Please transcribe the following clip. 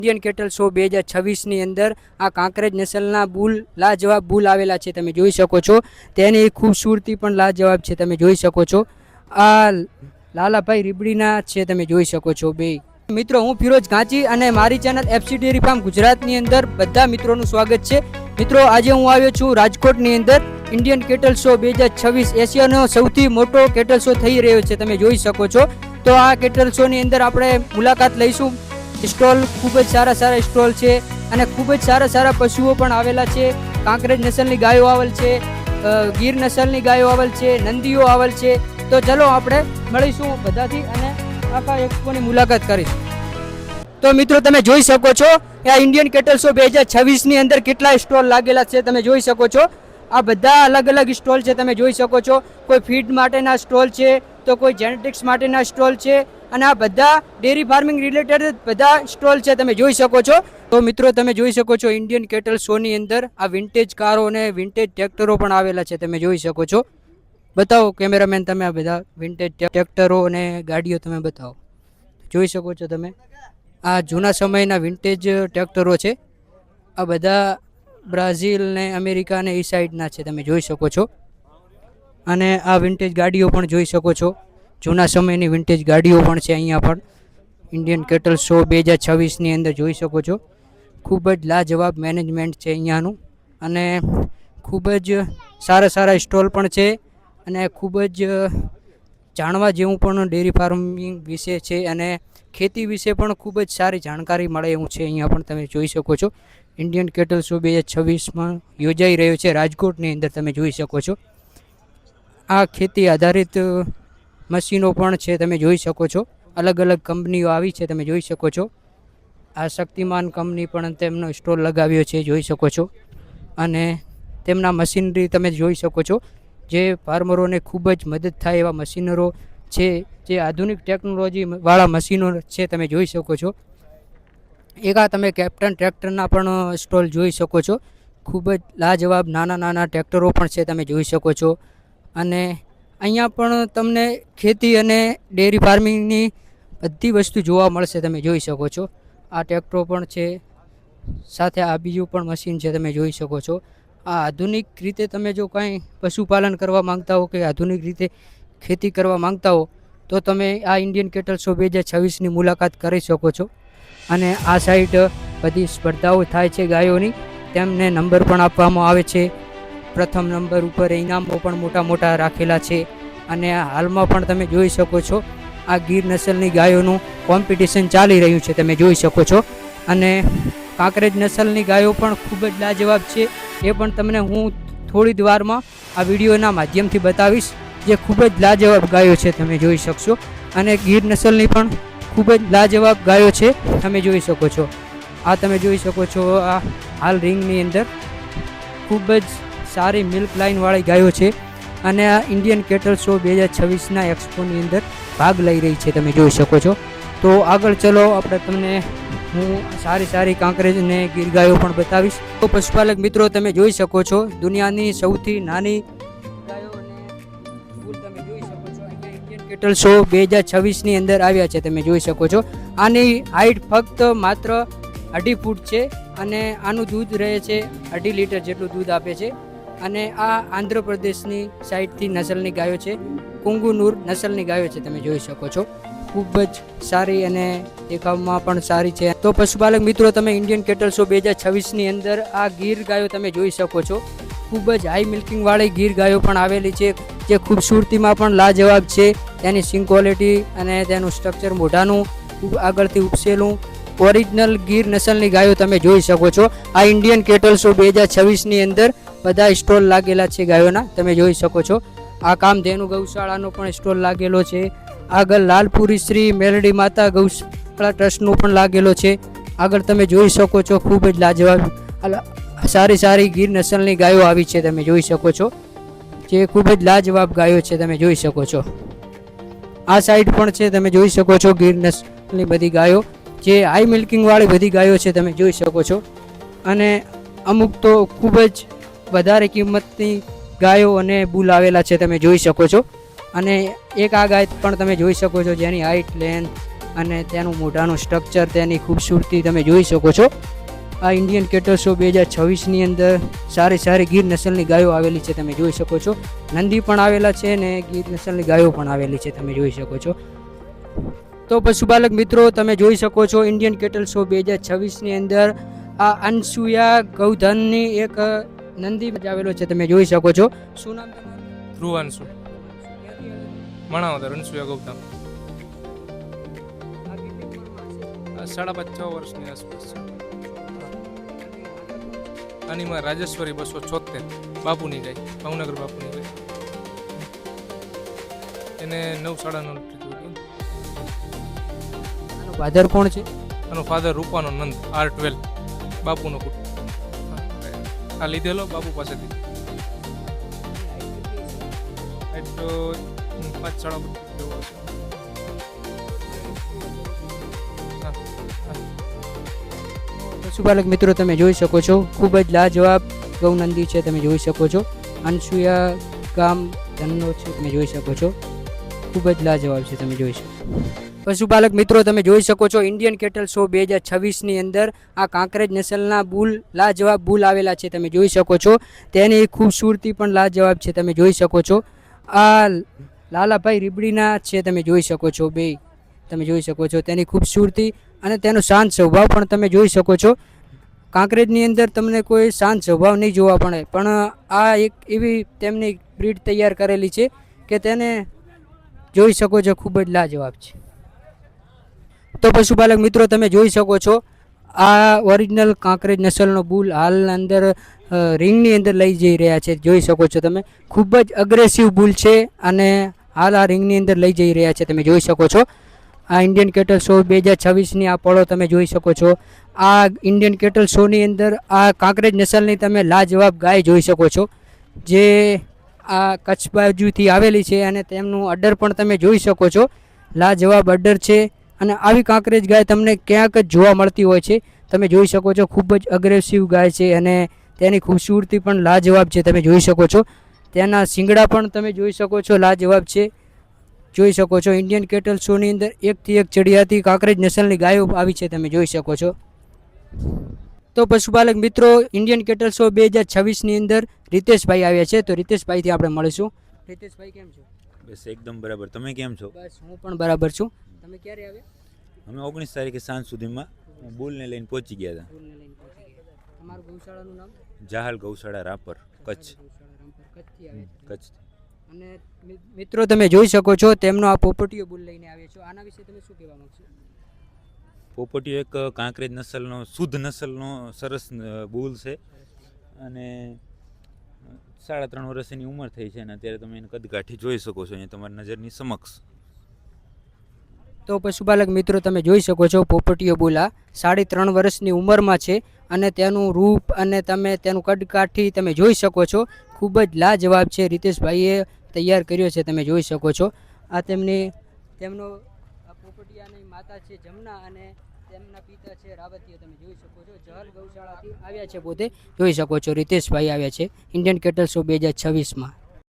Indian cattle show 2026ની અંદર આ કાંકરેજ નસલના બુલ લાજવાબ બુલ આવેલા છે, તમે જોઈ શકો છો. તેની ખૂબસૂરતી પણ લાજવાબ છે, તમે જોઈ શકો છો. આ લાલાભાઈ રીબડીના છે, તમે જોઈ શકો છો બે મિત્રો. હું ફિરોજ ગાંચી અને મારી ચેનલ એફસી ડેરી ફાર્મ ગુજરાતની અંદર બધા મિત્રોનું સ્વાગત છે. મિત્રો આજે હું આવ્યો છું રાજકોટની અંદર ઇન્ડિયન કેટલ શો 2026 એશિયાનો સૌથી મોટો કેટલ શો થઈ રહ્યો છે, તમે જોઈ શકો છો. તો આ કેટલ શોની અંદર આપણે મુલાકાત લઈશું. સ્ટોલ ખૂબ જ સારા સ્ટોલ છે અને ખૂબ જ સારા પશુઓ પણ આવેલા છે. કાંકરેજ નસલની ગાયો આવેલ છે, ગીર નસલની ગાયો આવેલ છે, નંદીઓ આવેલ છે. તો ચલો આપણે મળીશું બધાથી અને આખા એક્સપોની મુલાકાત કરીશું. તો મિત્રો તમે જોઈ શકો છો આ ઇન્ડિયન કેટલ શો 2026ની અંદર કેટલા સ્ટોલ લાગેલા છે, તમે જોઈ શકો છો. આ બધા અલગ સ્ટોલ છે, તમે જોઈ શકો છો. કોઈ ફીડ માટેના સ્ટોલ છે, તો કોઈ જેનેટિક્સ માટેના સ્ટોલ છે અને આ બધા ડેરી ફાર્મિંગ રિલેટેડ બધા સ્ટોલ છે, તમે જોઈ શકો છો. તો મિત્રો તમે જોઈ શકો છો ઇન્ડિયન કેટલ શોની અંદર આ વિન્ટેજ કારો અને વિન્ટેજ ટ્રેક્ટરો પણ આવેલા છે, તમે જોઈ શકો છો. બતાવો કેમેરામેન, તમે આ બધા વિન્ટેજ ટ્રેક્ટરો અને ગાડીઓ તમે બતાવો. જોઈ શકો છો તમે આ જૂના સમયના વિન્ટેજ ટ્રેક્ટરો છે. આ બધા બ્રાઝિલ ને અમેરિકા ને એ સાઈડના છે, તમે જોઈ શકો છો. અને આ વિન્ટેજ ગાડીઓ પણ જોઈ શકો છો. જૂના સમયની વિન્ટેજ ગાડીઓ પણ છે અહીંયા પણ ઇન્ડિયન કેટલ શો 2026ની અંદર જોઈ શકો છો. ખૂબ જ લાજવાબ મેનેજમેન્ટ છે અહીંયાનું અને ખૂબ જ સારા સ્ટોલ પણ છે અને ખૂબ જ જાણવા જેવું પણ ડેરી ફાર્મિંગ વિશે છે અને ખેતી વિશે પણ ખૂબ જ સારી જાણકારી મળે એવું છે. અહીંયા પણ તમે જોઈ શકો છો ઇન્ડિયન કેટલ શો 2026માં યોજાઈ રહ્યો છે રાજકોટની અંદર, તમે જોઈ શકો છો. આ ખેતી આધારિત મશીનો પણ છે, તમે જોઈ શકો છો. અલગ કંપનીઓ આવી છે, તમે જોઈ શકો છો. આ શક્તિમાન કંપની પણ તેમનો સ્ટોલ લગાવ્યો છે, જોઈ શકો છો. અને તેમના મશીનરી તમે જોઈ શકો છો, જે ફાર્મરોને ખૂબ જ મદદ થાય એવા મશીનરો છે, જે આધુનિક ટેકનોલોજી વાળા મશીનો છે, તમે જોઈ શકો છો. એક આ તમે કેપ્ટન ટ્રેક્ટરના પણ સ્ટોલ જોઈ શકો છો. ખૂબ જ લાજવાબ નાના ટ્રેક્ટરો પણ છે, તમે જોઈ શકો છો. અને અહીંયા પણ તમને ખેતી અને ડેરી ફાર્મિંગની બધી વસ્તુ જોવા મળશે, તમે જોઈ શકો છો. આ ટ્રેક્ટરો પણ છે, સાથે આ બીજું પણ મશીન છે, તમે જોઈ શકો છો. આ આધુનિક રીતે તમે જો કાંઈ પશુપાલન કરવા માંગતા હો કે આધુનિક રીતે ખેતી કરવા માંગતા હો તો તમે આ ઇન્ડિયન કેટલ શો 2026ની મુલાકાત કરી શકો છો. અને આ સાઈડ બધી સ્પર્ધાઓ થાય છે ગાયોની, તેમને નંબર પણ આપવામાં આવે છે. પ્રથમ નંબર ઉપર ઇનામો પણ મોટા રાખેલા છે. અને હાલમાં પણ તમે જોઈ શકો છો આ ગીર નસલની ગાયોનું કોમ્પિટિશન ચાલી રહ્યું છે, તમે જોઈ શકો છો. અને કાંકરેજ નસલની ગાયો પણ ખૂબ જ લાજવાબ છે, એ પણ તમને હું થોડી જ વારમાં આ વિડીયોના માધ્યમથી બતાવીશ, જે ખૂબ જ લાજવાબ ગાયો છે, તમે જોઈ શકશો. અને ગીર નસલની પણ ખૂબ જ લાજવાબ ગાયો છે, તમે જોઈ શકો છો. આ તમે જોઈ શકો છો આ હાલ રિંગની અંદર ખૂબ જ સારી મિલ્ક લાઇનવાળી ગાયો છે અને આ ઇન્ડિયન કેટલ શો 2026ના એક્સપોની અંદર ભાગ લઈ રહી છે, તમે જોઈ શકો છો. તો આગળ ચલો આપણે તમને હું સારી કાંકરેજ અને ગીર ગાયો પણ બતાવીશ. તો પશુપાલક મિત્રો તમે જોઈ શકો છો દુનિયાની સૌથી નાની ગાયો અને ફૂલ તમે જોઈ શકો છો. અહીંયા ઇન્ડિયન કેટલ શો 2026ની અંદર આવ્યા છે, તમે જોઈ શકો છો. આની હાઈટ ફક્ત માત્ર 2.5 ફૂટ છે અને આનું દૂધ રહે છે 2.5 લીટર જેટલું દૂધ આપે છે. અને આ આંધ્રપ્રદેશની સાઈડથી નસલની ગાયો છે, કુંગુનુર નસલની ગાયો છે, તમે જોઈ શકો છો. ખૂબ જ સારી અને દેખાવમાં પણ સારી છે. તો પશુપાલક મિત્રો તમે ઇન્ડિયન કેટલ શો 2026ની અંદર આ ગીર ગાયો તમે જોઈ શકો છો. ખૂબ જ હાઈ મિલ્કિંગવાળી ગીર ગાયો પણ આવેલી છે, જે ખૂબસૂરતીમાં પણ લાજવાબ છે. તેની સિંગ ક્વોલિટી અને તેનું સ્ટ્રક્ચર મોઢાનું આગળથી ઉપસેલું ઓરિજિનલ ગીર નસલની ગાયો તમે જોઈ શકો છો. આ ઇન્ડિયન કેટલ શો 2026ની અંદર બધા સ્ટોલ લાગેલા છે ગાયોના, તમે જોઈ શકો છો. આ કામધેનુ ગૌશાળાનો પણ સ્ટોલ લાગેલો છે. આગળ લાલપુરી શ્રી મેલડી માતા ગૌશાળા ટ્રસ્ટનો પણ લાગેલો છે. આગળ તમે જોઈ શકો છો ખૂબ જ લાજવાબ સારી ગીર નસલની ગાયો આવી છે, તમે જોઈ શકો છો, જે ખૂબ જ લાજવાબ ગાયો છે, તમે જોઈ શકો છો. આ સાઈડ પણ છે, તમે જોઈ શકો છો ગીર નસલની બધી ગાયો, જે હાઈ મિલ્કિંગવાળી બધી ગાયો છે, તમે જોઈ શકો છો. અને અમુક તો ખૂબ જ વધારે કિંમતની ગાયો અને બુલ આવેલા છે, તમે જોઈ શકો છો. અને એક આ ગાય પણ તમે જોઈ શકો છો, જેની હાઈટ લેન્થ અને તેનું મોઢાનું સ્ટ્રક્ચર, તેની ખૂબસૂરતી તમે જોઈ શકો છો. આ ઇન્ડિયન કેટલ શો 2026ની અંદર સારી સારી ગીર નસલની ગાયો આવેલી છે, તમે જોઈ શકો છો. નંદી પણ આવેલા છે ને ગીર નસલની ગાયો પણ આવેલી છે, તમે જોઈ શકો છો. તો પશુપાલક મિત્રો, તમે જોઈ શકો છો ઇન્ડિયન કેટલ શો 2026ની અંદર આ અનસુયા ગૌધનની એક નંદી આવેલો છે, તમે જોઈ શકો છો. શું નામ તમારું? ધ્રુવાંશુ મણાવદર અનસુયા ગૌતમ. 5.5-6 વર્ષની આસપાસ છે. આની માં રાજેશ્વરી 276 બાપુની ગાય, ભાવનગર બાપુની ગાય. એને 9-9.5 લીધું. આનો ફાધર કોણ છે? આનો ફાધર રૂપાનો નંદ R12 બાપુનો પુત્ર. આ લીધેલો બાપુ પાસેથી. તો 5-5.5 જેવો હશે. પશુપાલક મિત્રો, તમે જોઈ શકો છો ખૂબ જ લાજવાબ ગૌનંદી છે, તમે જોઈ શકો છો. અનસુયા ગામ ધનનો છે, તમે જોઈ શકો છો. ખૂબ જ લાજવાબ છે, તમે જોઈ શકો. પશુપાલક મિત્રો, તમે જોઈ શકો છો ઇન્ડિયન કેટલ શો 2026ની અંદર આ કાંકરેજ નસલના બુલ, લાજવાબ બુલ આવેલા છે, તમે જોઈ શકો છો. તેની ખૂબસૂરતી પણ લાજવાબ છે, તમે જોઈ શકો છો. આ લાલાભાઈ રીબડીના છે, તમે જોઈ શકો છો. બે તમે જોઈ શકો છો તેની ખૂબસૂરતી અને તેનો શાંત સ્વભાવ પણ તમે જોઈ શકો છો. કાંકરેજની અંદર તમને કોઈ શાંત સ્વભાવ નહીં જોવા પડે, પણ આ એક એવી તેમની બ્રીડ તૈયાર કરેલી છે કે તેને જોઈ શકો છો, ખૂબ જ લાજવાબ છે. તો પશુપાલક મિત્રો, તમે જોઈ શકો છો આ ઓરિજિનલ કાંકરેજ નસલનો બુલ હાલ અંદર રિંગની અંદર લઈ જઈ રહ્યા છે, જોઈ શકો છો તમે. ખૂબ જ અગ્રેસિવ બુલ છે અને હાલ આ રિંગની અંદર લઈ જઈ રહ્યા છે, તમે જોઈ શકો છો. આ ઇન્ડિયન કેટલ શો 2026ની આ પળો તમે જોઈ શકો છો. આ ઇન્ડિયન કેટલ શોની અંદર આ કાંકરેજ નસલની તમે લાજવાબ ગાય જોઈ શકો છો, જે આ કચ્છ બાજુથી આવેલી છે અને તેમનું અડર પણ તમે જોઈ શકો છો. લાજવાબ અડર છે અને આવી કાંકરેજ ગાય તમને ક્યાંક જ જોવા મળતી હોય છે, તમે જોઈ શકો છો. ખૂબ જ અગ્રેસિવ ગાય છે અને તેની ખૂબસૂરતી પણ લાજવાબ છે, તમે જોઈ શકો છો. તેના શિંગડા પણ તમે જોઈ શકો છો, લાજવાબ છે, જોઈ શકો છો. ઇન્ડિયન કેટલ શોની અંદર એકથી એક ચડિયાતી કાંકરેજ નસલની ગાયો આવી છે, તમે જોઈ શકો છો. તો પશુપાલક મિત્રો, ઇન્ડિયન કેટલ શો 2026ની અંદર રીતેશભાઈ આવ્યા છે, તો રીતેશભાઈથી આપણે મળીશું. રીતેશભાઈ, કેમ છો? બસ એકદમ બરાબર. તમે કેમ છો? બસ હું પણ બરાબર છું. તમે ક્યારે આવ્યા? અમે 19 તારીખે સાંજ સુધીમાં બુલને લઈને પહોંચી ગયા હતા. તમારું ગૌશાળાનું નામ? જાહલ ગૌશાળા, રાપર, કચ્છ. કચ્છ. અને મિત્રો, તમે જોઈ શકો છો તેમનો આ પોપટીયો બુલ લઈને આવ્યા છો, આના વિશે તમે શું કહેવા માંગશો? પોપટીયો એક કાંકરેજ નસલનો, શુદ્ધ નસલનો સરસ બુલ છે અને 3.5 વર્ષ એની ઉંમર થઈ છે અને અત્યારે તમે એને કદકાઠી જોઈ શકો છો અહીંયા તમારી નજરની સમક્ષ. તો પશુપાલક મિત્રો, તમે જોઈ શકો છો પોપટીયો બુલ આ 3.5 વર્ષની ઉંમરમાં છે અને તેનું રૂપ અને તમે તેનું કદકાઠી તમે જોઈ શકો છો. ખૂબ જ લાજવાબ છે. રીતેશભાઈએ તૈયાર કર્યો છે, તમે જોઈ શકો છો. આ તેમનો પોપટિયાની માતા છે જમના અને તેમના પિતા છે રાવતીય, તમે જોઈ શકો છો. જહલ ગૌશાળાથી આવ્યા છે, પોતે જોઈ શકો છો. રીતેશભાઈ આવ્યા છે ઇન્ડિયન કેટલ શો 2026માં.